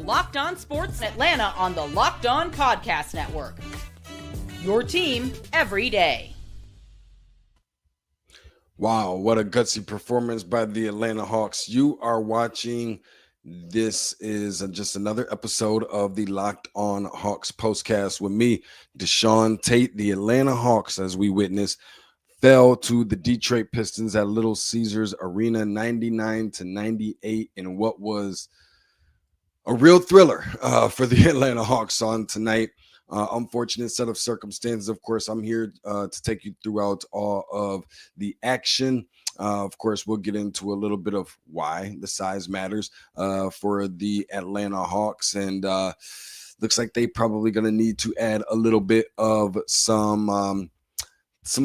Locked On Sports Atlanta on the Locked On Podcast Network. Your team every day. Wow, what a gutsy performance by the Atlanta Hawks. You are watching, this is just another episode of the Locked On Hawks postcast with me, DeShaun Tate. The Atlanta Hawks, as we witnessed, fell to the Detroit Pistons at Little Caesars Arena 99-98 in what was a real thriller for the Atlanta Hawks on tonight. Unfortunate set of circumstances. Of course, I'm here to take you throughout all of the action. Of course, we'll get into a little bit of why the size matters for the Atlanta Hawks. And looks like they probably going to need to add a little bit of some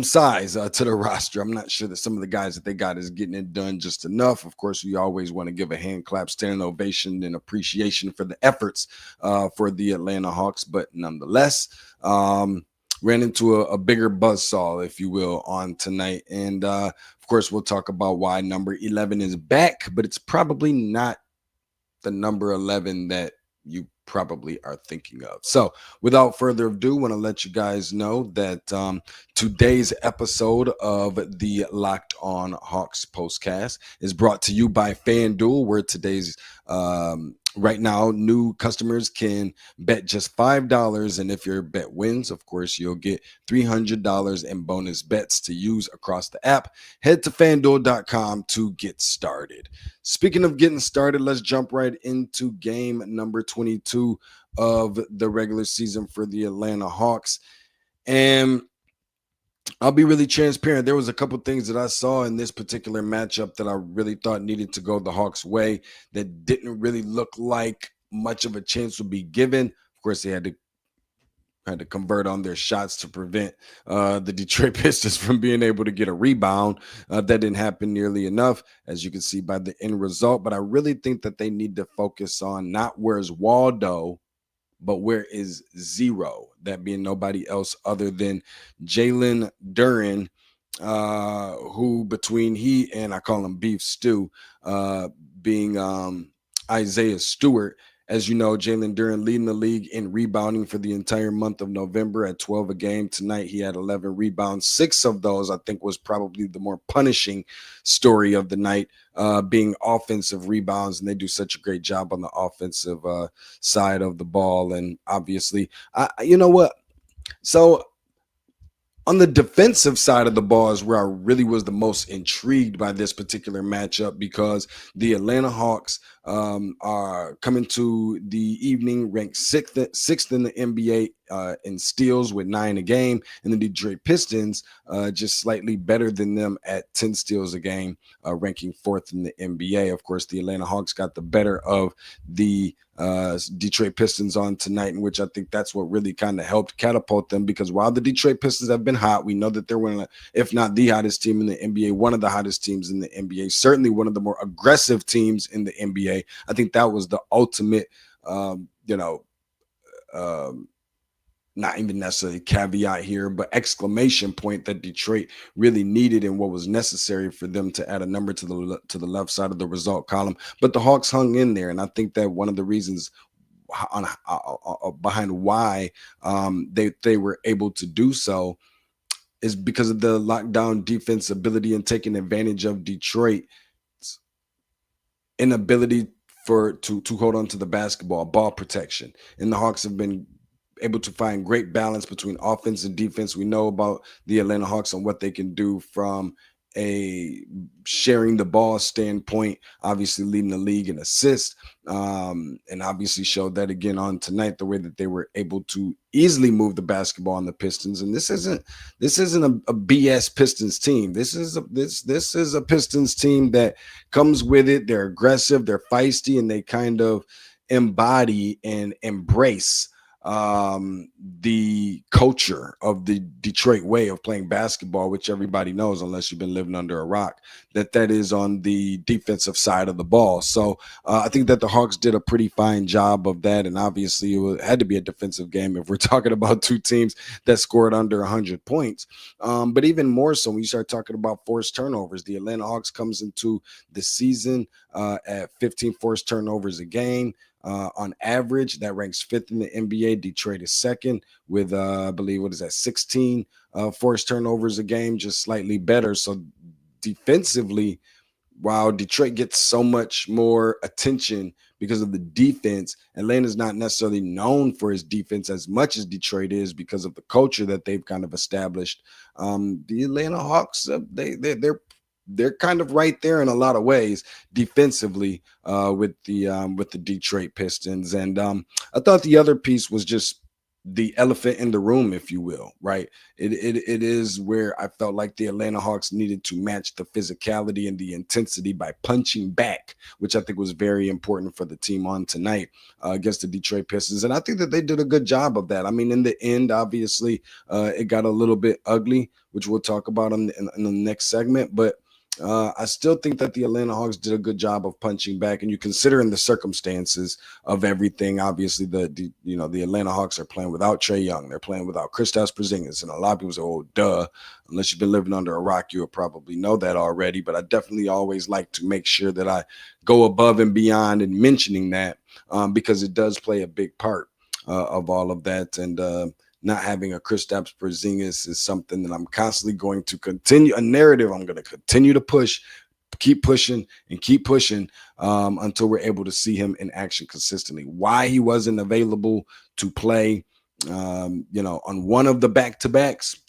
size to the roster. I'm not sure that some of the guys that they got is getting it done just enough. Of course, we always want to give a hand clap, standing ovation, and appreciation for the efforts for the Atlanta Hawks. But nonetheless, ran into a bigger buzzsaw, if you will, on tonight. And of course, we'll talk about why number 11 is back, but it's probably not the number 11 that you probably are thinking of. So without further ado, want to let you guys know that today's episode of the Locked On Hawks postcast is brought to you by FanDuel, where today's right now new customers can bet just $5, and if your bet wins, of course, you'll get $300 in bonus bets to use across the app. Head to FanDuel.com to get started. Speaking of getting started, let's jump right into game number 22 of the regular season for the Atlanta Hawks. And I'll be really transparent. There was a couple things that I saw in this particular matchup that I really thought needed to go the Hawks' way that didn't really look like much of a chance would be given. Of course, they had to convert on their shots to prevent the Detroit Pistons from being able to get a rebound. That didn't happen nearly enough, as you can see by the end result. But I really think that they need to focus on not where's Waldo, but where is Zero, that being nobody else other than Jalen Duren, who between he and I call him Beef Stew, being Isaiah Stewart. As you know, Jalen Duren leading the league in rebounding for the entire month of November at 12 a game. Tonight, he had 11 rebounds. 6 of those, I think, was probably the more punishing story of the night, being offensive rebounds. And they do such a great job on the offensive side of the ball. And obviously, you know what? So on the defensive side of the ball is where I really was the most intrigued by this particular matchup, because the Atlanta Hawks are coming to the evening ranked sixth in the NBA in steals with 9 a game, and the Detroit Pistons just slightly better than them at 10 steals a game, ranking 4th in the NBA. Of course, the Atlanta Hawks got the better of the Detroit Pistons on tonight, in which I think that's what really kind of helped catapult them, because while the Detroit Pistons have been hot, we know that they're one of, if not the hottest team in the NBA, one of the hottest teams in the NBA, certainly one of the more aggressive teams in the NBA. I think that was the ultimate, not even necessarily caveat here, but exclamation point that Detroit really needed and what was necessary for them to add a number to the left side of the result column. But the Hawks hung in there, and I think that one of the reasons behind why they were able to do so is because of the lockdown defense ability and taking advantage of Detroit's inability to hold on to the basketball, ball protection. And the Hawks have been able to find great balance between offense and defense. We know about the Atlanta Hawks and what they can do from a sharing the ball standpoint, obviously leading the league in assists, and obviously showed that again on tonight, the way that they were able to easily move the basketball on the Pistons. And this isn't a BS Pistons team. This is a Pistons team that comes with it. They're aggressive, they're feisty, and they kind of embody and embrace the culture of the Detroit way of playing basketball, which everybody knows, unless you've been living under a rock, that is on the defensive side of the ball. So I think that the Hawks did a pretty fine job of that, and obviously it had to be a defensive game if we're talking about two teams that scored under 100 points. But even more so when you start talking about forced turnovers, the Atlanta Hawks comes into the season at 15 forced turnovers a game. on average. That ranks 5th in the NBA. Detroit is 2nd with, I believe, 16 forced turnovers a game, just slightly better. So defensively, while Detroit gets so much more attention because of the defense, Atlanta's not necessarily known for his defense as much as Detroit is because of the culture that they've kind of established. The Atlanta Hawks, they're kind of right there in a lot of ways defensively with the Detroit Pistons. And I thought the other piece was just the elephant in the room, if you will, right? It is where I felt like the Atlanta Hawks needed to match the physicality and the intensity by punching back, which I think was very important for the team on tonight against the Detroit Pistons. And I think that they did a good job of that. I mean, in the end, obviously, it got a little bit ugly, which we'll talk about in the next segment. But I still think that the Atlanta Hawks did a good job of punching back, and you consider in the circumstances of everything. Obviously, the Atlanta Hawks are playing without Trae Young, they're playing without Kristaps Porzingis, and a lot of people say, "Oh, duh." Unless you've been living under a rock, you'll probably know that already. But I definitely always like to make sure that I go above and beyond in mentioning that because it does play a big part of all of that. And not having a Kristaps Porzingis is something that I'm constantly going to continue, a narrative I'm going to continue to push, keep pushing until we're able to see him in action consistently. Why he wasn't available to play, on one of the back-to-backs,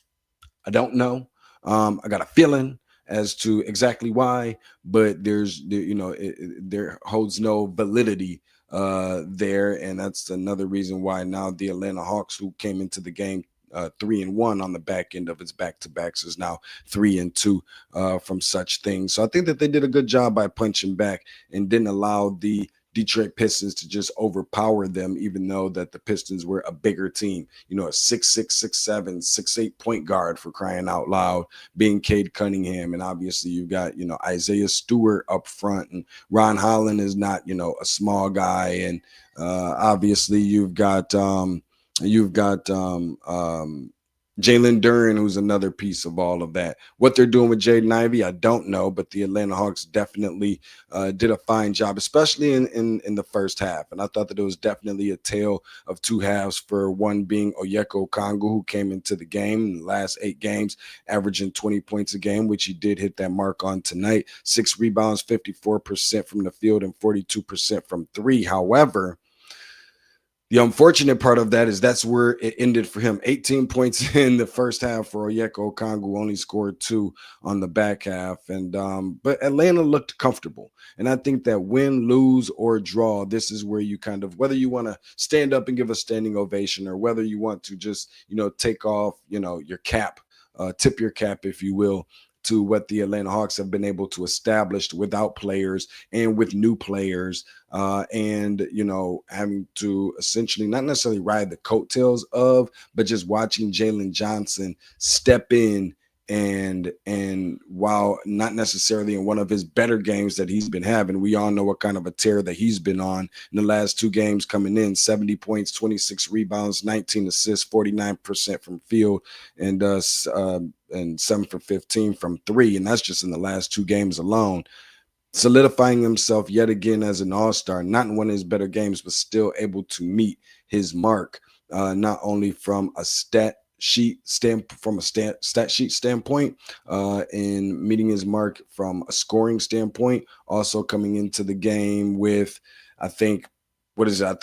I don't know. I got a feeling as to exactly why, but there holds no validity there, and that's another reason why now the Atlanta Hawks, who came into the game 3-1 on the back end of its back-to-backs, is now 3-2 from such things. So I think that they did a good job by punching back and didn't allow the Detroit Pistons to just overpower them, even though that the Pistons were a bigger team. A 6'6", 6'7", 6'8" point guard, for crying out loud, being Cade Cunningham. And obviously you've got, Isaiah Stewart up front, and Ron Holland is not, a small guy. And obviously you've got Jalen Duren, who's another piece of all of that. What they're doing with Jaden Ivey, I don't know, but the Atlanta Hawks definitely did a fine job, especially in the first half. And I thought that it was definitely a tale of two halves, for one being Onyeka Okongwu, who came into the game in the last 8 games, averaging 20 points a game, which he did hit that mark on tonight. 6 rebounds, 54% from the field, and 42% from 3. However, the unfortunate part of that is that's where it ended for him. 18 points in the first half for Onyeka Okongwu, only scored 2 on the back half. And but Atlanta looked comfortable. And I think that win, lose, or draw, this is where you kind of, whether you want to stand up and give a standing ovation, or whether you want to just, take off, your cap, tip your cap, if you will, to what the Atlanta Hawks have been able to establish without players and with new players, and having to essentially not necessarily ride the coattails of, but just watching Jalen Johnson step in and while not necessarily in one of his better games that he's been having, we all know what kind of a tear that he's been on in the last 2 games coming in: 70 points, 26 rebounds, 19 assists, 49% from field, and 7 for 15 from 3. And that's just in the last 2 games alone, solidifying himself yet again as an all-star, not in one of his better games, but still able to meet his mark, not only from a stat sheet standpoint, and meeting his mark from a scoring standpoint, also coming into the game with, I think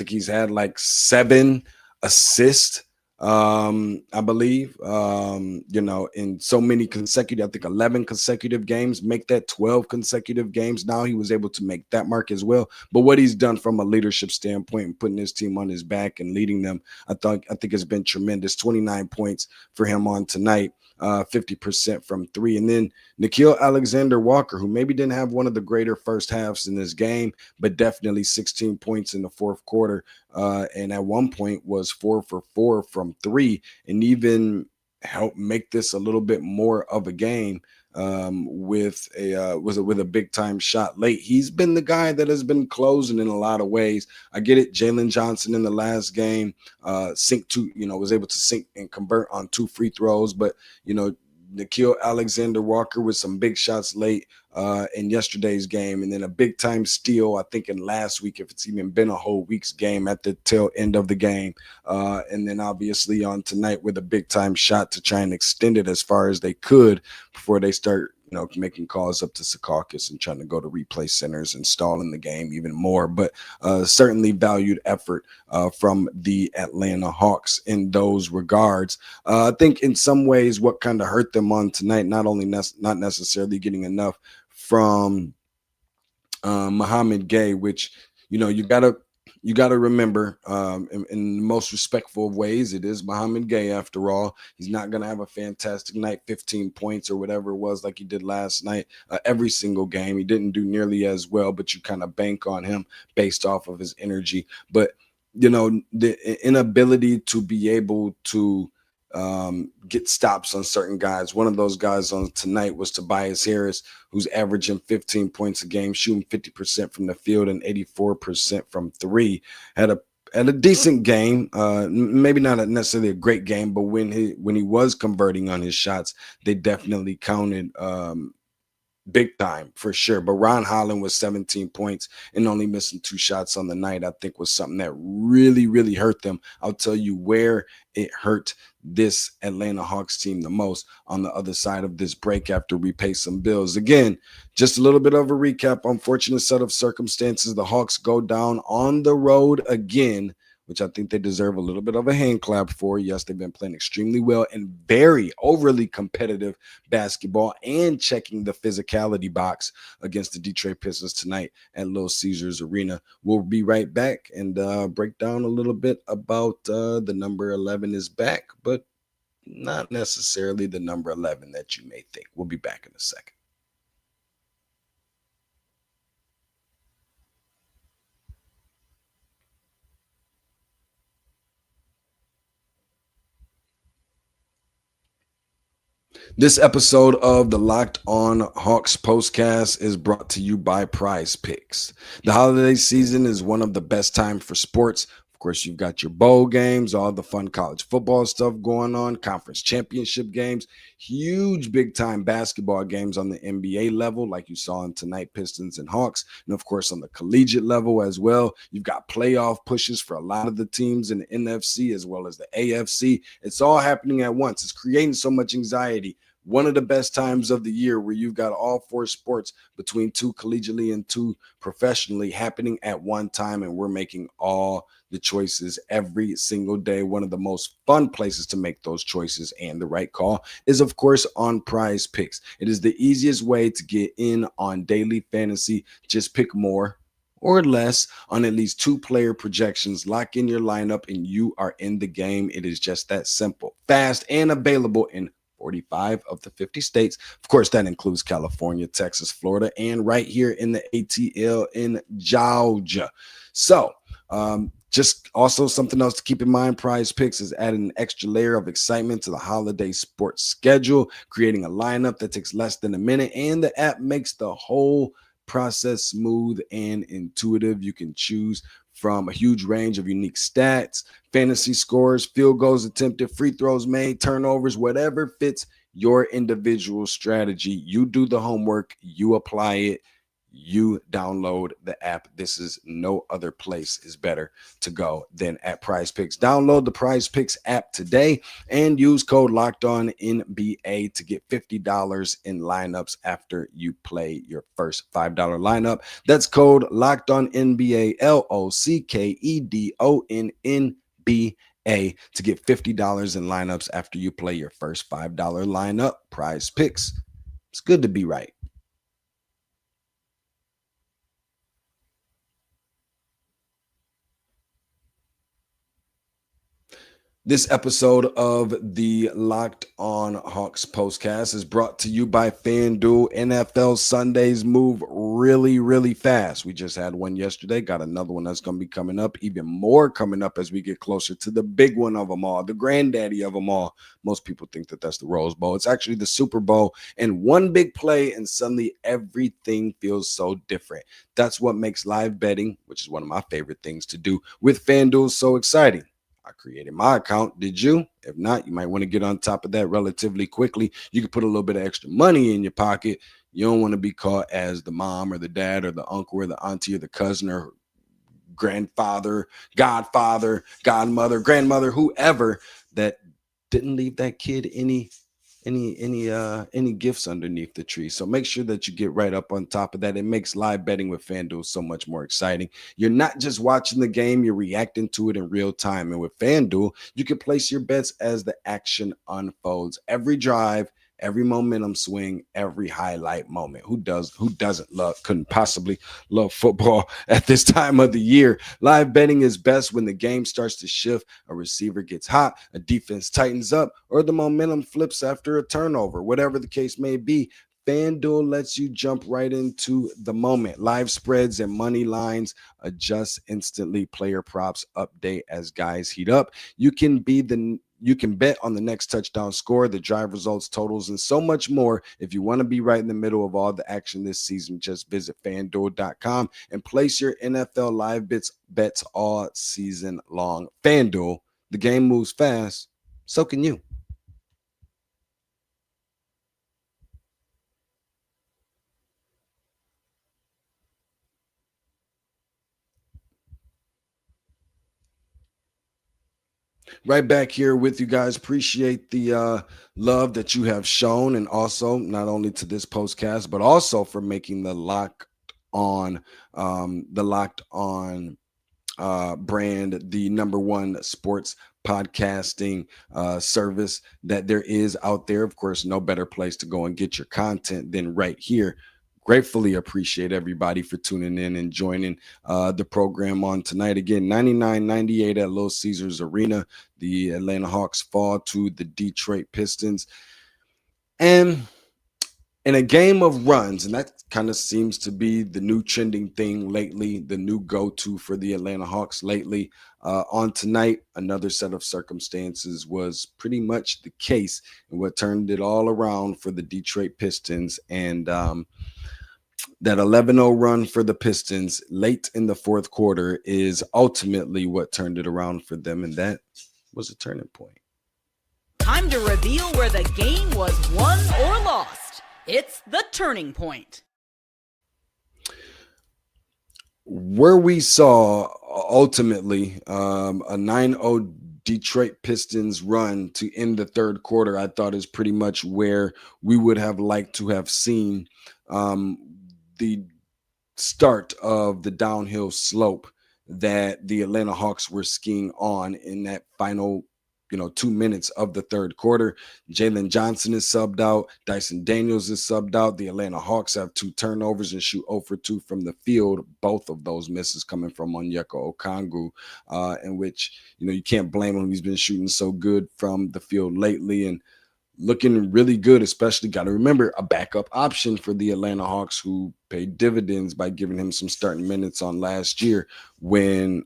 he's had like 7 assists, I believe, in so many consecutive, I think 11 consecutive games, make that 12 consecutive games. Now he was able to make that mark as well. But what he's done from a leadership standpoint and putting his team on his back and leading them, I think has been tremendous. 29 points for him on tonight. 50% from 3. And then Nickeil Alexander-Walker, who maybe didn't have one of the greater first halves in this game, but definitely 16 points in the fourth quarter. And at one point was 4 for 4 from 3, and even helped make this a little bit more of a game with a big time shot late. He's been the guy that has been closing in a lot of ways. I get it. Jalen Johnson in the last game was able to sink and convert on 2 free throws, but Nickeil Alexander-Walker with some big shots late in yesterday's game, and then a big time steal, I think, in last week, if it's even been a whole week's game, at the tail end of the game. And then obviously on tonight with a big time shot to try and extend it as far as they could before they start, making calls up to Secaucus and trying to go to replay centers and stalling the game even more. But certainly valued effort from the Atlanta Hawks in those regards. I think in some ways what kind of hurt them on tonight, not necessarily getting enough from Muhammad Gay, which, you gotta remember, in the most respectful of ways, it is Muhammad Gay after all. He's not gonna have a fantastic night, 15 points or whatever it was like he did last night. Every single game, he didn't do nearly as well, but you kind of bank on him based off of his energy. But the inability to be able to get stops on certain guys. One of those guys on tonight was Tobias Harris, who's averaging 15 points a game, shooting 50% from the field and 84% from three. Had a decent game, maybe not necessarily a great game, but when he was converting on his shots, they definitely counted big time for sure. But Ron Holland was 17 points and only missing 2 shots on the night, I think was something that really, really hurt them. I'll tell you where it hurt this Atlanta Hawks team the most on the other side of this break after we pay some bills. Again, just a little bit of a recap. Unfortunate set of circumstances. The Hawks go down on the road again, which I think they deserve a little bit of a hand clap for. Yes, they've been playing extremely well and very overly competitive basketball and checking the physicality box against the Detroit Pistons tonight at Little Caesars Arena. We'll be right back and break down a little bit about the number 11 is back, but not necessarily the number 11 that you may think. We'll be back in a second. This episode of the Locked On Hawks Postcast is brought to you by Prize Picks. The holiday season is one of the best times for sports. Of course, you've got your bowl games, all the fun college football stuff going on, conference championship games, huge big-time basketball games on the NBA level, like you saw in tonight, Pistons and Hawks, and of course on the collegiate level as well. You've got playoff pushes for a lot of the teams in the NFC as well as the AFC. It's all happening at once. It's creating so much anxiety. One of the best times of the year where you've got all 4 sports between 2 collegiately and 2 professionally happening at one time, and we're making all the choices every single day. One of the most fun places to make those choices and the right call is, of course, on Prize Picks. It is the easiest way to get in on daily fantasy. Just pick more or less on at least 2 player projections, lock in your lineup, and you are in the game. It is just that simple, fast, and available in 45 of the 50 states. Of course, that includes California, Texas, Florida, and right here in the ATL in Georgia. So, just also something else to keep in mind, Prize Picks is adding an extra layer of excitement to the holiday sports schedule, creating a lineup that takes less than a minute, and the app makes the whole process smooth and intuitive. You can choose from a huge range of unique stats, fantasy scores, field goals attempted, free throws made, turnovers, whatever fits your individual strategy. You do the homework, you apply it, you download the app. This is no other place is better to go than at Prize Picks. Download the Prize Picks app today and use code LOCKEDONNBA to get $50 in lineups after you play your first $5 lineup. That's code LOCKEDONNBA, LOCKEDONNBA, to get $50 in lineups after you play your first $5 lineup. Prize Picks. It's good to be right. This episode of the Locked On Hawks Postcast is brought to you by FanDuel. NFL Sundays move really, really fast. We just had one yesterday, got another one that's going to be coming up, even more coming up as we get closer to the big one of them all, the granddaddy of them all. Most people think that that's the Rose Bowl. It's actually the Super Bowl, and one big play, and suddenly everything feels so different. That's what makes live betting, which is one of my favorite things to do with FanDuel, so exciting. I created my account. Did you? If not, you might want to get on top of that relatively quickly. You can put a little bit of extra money in your pocket. You don't want to be caught as the mom or the dad or the uncle or the auntie or the cousin or grandfather, godfather, godmother, grandmother, whoever that didn't leave that kid any gifts underneath the tree. So make sure that you get right up on top of that. It makes live betting with FanDuel so much more exciting. You're not just watching the game, you're reacting to it in real time. And with FanDuel, you can place your bets as the action unfolds. Every drive, every momentum swing, every highlight moment. Who couldn't possibly love football at this time of the year? Live betting is best when the game starts to shift, a receiver gets hot, a defense tightens up, or the momentum flips after a turnover. Whatever the case may be, FanDuel lets you jump right into the moment. Live spreads and money lines adjust instantly. Player props update as guys heat up. You can bet on the next touchdown score, the drive results, totals, and so much more. If you want to be right in the middle of all the action this season, just visit FanDuel.com and place your NFL live bets all season long. FanDuel, the game moves fast, so can you. Right back here with you guys. Appreciate the love that you have shown, and also not only to this postcast, but also for making the Locked On brand the number one sports podcasting service that there is out there. Of course, no better place to go and get your content than right here. Gratefully appreciate everybody for tuning in and joining the program on tonight. Again, 99-98 at Little Caesars Arena. The Atlanta Hawks fall to the Detroit Pistons. And in a game of runs, and that kind of seems to be the new trending thing lately, the new go-to for the Atlanta Hawks lately. On tonight, another set of circumstances was pretty much the case, and what turned it all around for the Detroit Pistons. And that 11-0 run for the Pistons late in the fourth quarter is ultimately what turned it around for them, and that was a turning point. Time to reveal where the game was won or lost. It's the turning point. Where we saw ultimately a 9-0 Detroit Pistons run to end the third quarter, I thought is pretty much where we would have liked to have seen the start of the downhill slope that the Atlanta Hawks were skiing on in that final 2 minutes of the third quarter. Jalen Johnson is subbed out. Dyson Daniels is subbed out. The Atlanta Hawks have 2 turnovers and shoot 0 for 2 from the field. Both of those misses coming from Onyeka Okongwu, in which, you can't blame him. He's been shooting so good from the field lately and looking really good, especially got to remember a backup option for the Atlanta Hawks who paid dividends by giving him some starting minutes on last year when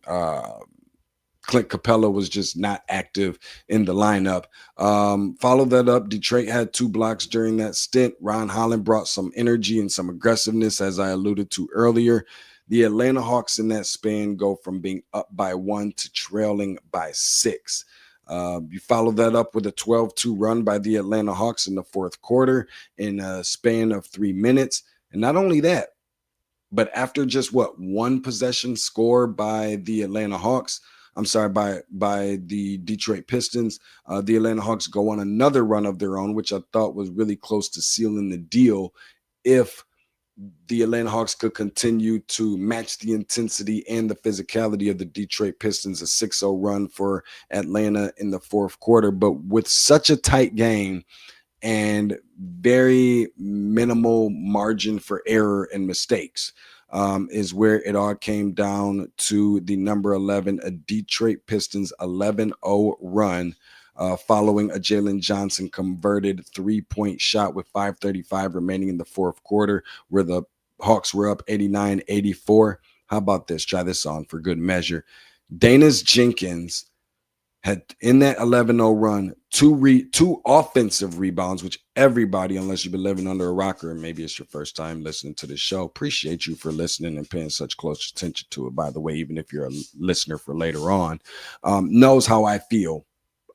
Clint Capella was just not active in the lineup. Follow that up. Detroit had 2 blocks during that stint. Ron Holland brought some energy and some aggressiveness, as I alluded to earlier. The Atlanta Hawks in that span go from being up by 1 to trailing by 6. You follow that up with a 12-2 run by the Atlanta Hawks in the fourth quarter in a span of 3 minutes. And not only that, but after just one possession score by the Atlanta Hawks, by the Detroit Pistons, the Atlanta Hawks go on another run of their own, which I thought was really close to sealing the deal if the Atlanta Hawks could continue to match the intensity and the physicality of the Detroit Pistons. A 6-0 run for Atlanta in the fourth quarter. But with such a tight game and very minimal margin for error and mistakes, is where it all came down to the number 11, a Detroit Pistons 11-0 run. Following a Jalen Johnson converted 3-point shot with 5:35 remaining in the fourth quarter, where the Hawks were up 89-84. How about this? Try this on for good measure. Danis Jenkins had in that 11-0 run, two offensive rebounds, which everybody, unless you've been living under a rocker and maybe it's your first time listening to this show, appreciate you for listening and paying such close attention to it, by the way, even if you're a listener for later on, knows how I feel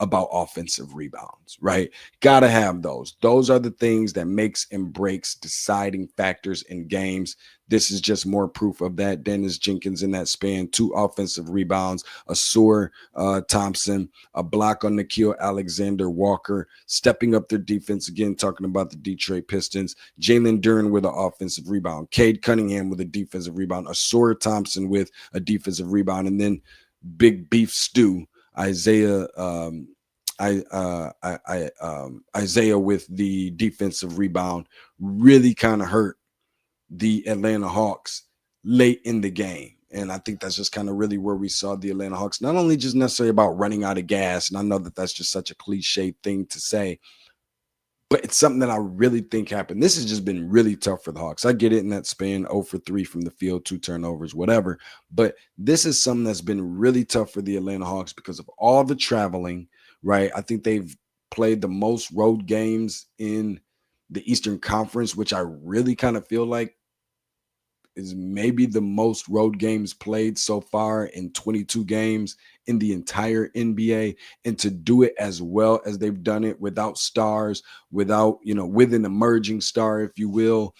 about offensive rebounds, right? Gotta have those. Those are the things that makes and breaks deciding factors in games. This is just more proof of that. Dennis Jenkins in that span, 2 offensive rebounds, a Soar Thompson, a block on Nickeil Alexander-Walker, stepping up their defense again, talking about the Detroit Pistons. Jalen Duren with an offensive rebound, Cade Cunningham with a defensive rebound, a Soar Thompson with a defensive rebound, and then Big Beef Stew, Isaiah with the defensive rebound, really kind of hurt the Atlanta Hawks late in the game. And I think that's just kind of really where we saw the Atlanta Hawks, not only just necessarily about running out of gas, and I know that that's just such a cliche thing to say, but it's something that I really think happened. This has just been really tough for the Hawks. I get it in that span, 0 for 3 from the field, 2 turnovers, whatever. But this is something that's been really tough for the Atlanta Hawks because of all the traveling, right? I think they've played the most road games in the Eastern Conference, which I really kind of feel like is maybe the most road games played so far in 22 games in the entire NBA. And to do it as well as they've done it without stars, without, with an emerging star, if you will,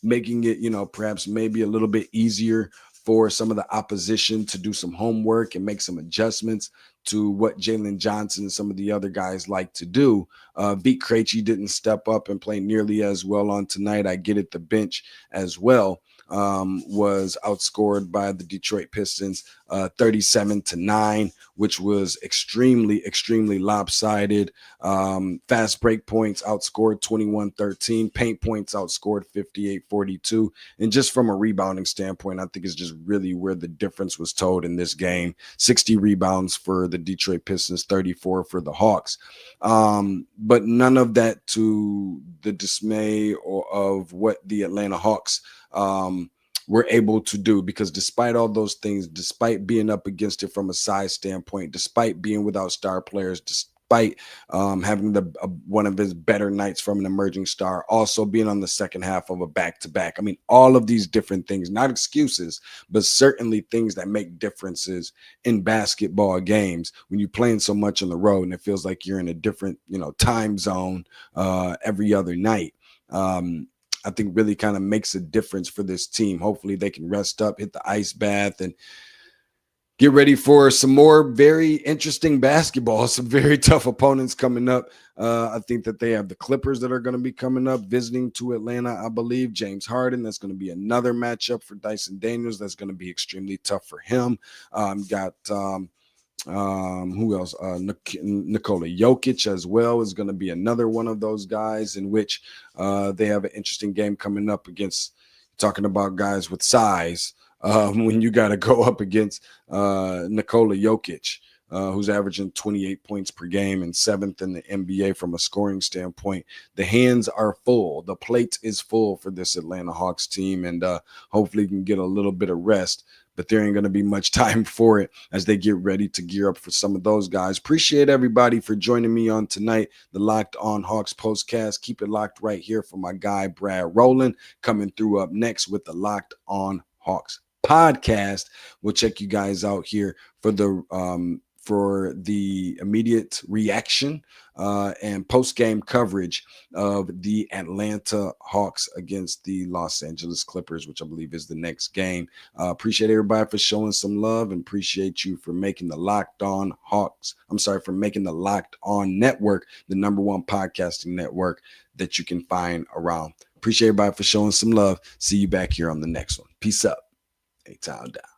making it, perhaps maybe a little bit easier for some of the opposition to do some homework and make some adjustments to what Jalen Johnson and some of the other guys like to do. Vit Krejci didn't step up and play nearly as well on tonight. I get it. The bench as well was outscored by the Detroit Pistons 37-9, which was extremely, extremely lopsided. Fast break points outscored 21-13. Paint points outscored 58-42. And just from a rebounding standpoint, I think it's just really where the difference was told in this game. 60 rebounds for the Detroit Pistons, 34 for the Hawks. But none of that to the dismay of what the Atlanta Hawks were able to do, because despite all those things, despite being up against it from a size standpoint, despite being without star players, despite having one of his better nights from an emerging star, also being on the second half of a back-to-back. I mean, all of these different things, not excuses, but certainly things that make differences in basketball games when you're playing so much on the road and it feels like you're in a different, time zone every other night. I think really kind of makes a difference for this team. Hopefully they can rest up, hit the ice bath, and get ready for some more very interesting basketball, some very tough opponents coming up. I think that they have the Clippers that are going to be coming up, visiting to Atlanta, I believe. James Harden, that's going to be another matchup for Dyson Daniels. That's going to be extremely tough for him. Who else? Nikola Jokic as well is going to be another one of those guys in which they have an interesting game coming up against, talking about guys with size, when you got to go up against Nikola Jokic, who's averaging 28 points per game and 7th in the NBA from a scoring standpoint. The hands are full. The plate is full for this Atlanta Hawks team, and hopefully you can get a little bit of rest. But there ain't going to be much time for it as they get ready to gear up for some of those guys. Appreciate everybody for joining me on tonight, the Locked On Hawks postcast. Keep it locked right here for my guy, Brad Rowland, coming through up next with the Locked On Hawks podcast. We'll check you guys out here for the immediate reaction and post-game coverage of the Atlanta Hawks against the Los Angeles Clippers, which I believe is the next game. Appreciate everybody for showing some love, and appreciate you for making the Locked On for making the Locked On Network the #1 podcasting network that you can find around. Appreciate everybody for showing some love. See you back here on the next one. Peace up. A-Town down.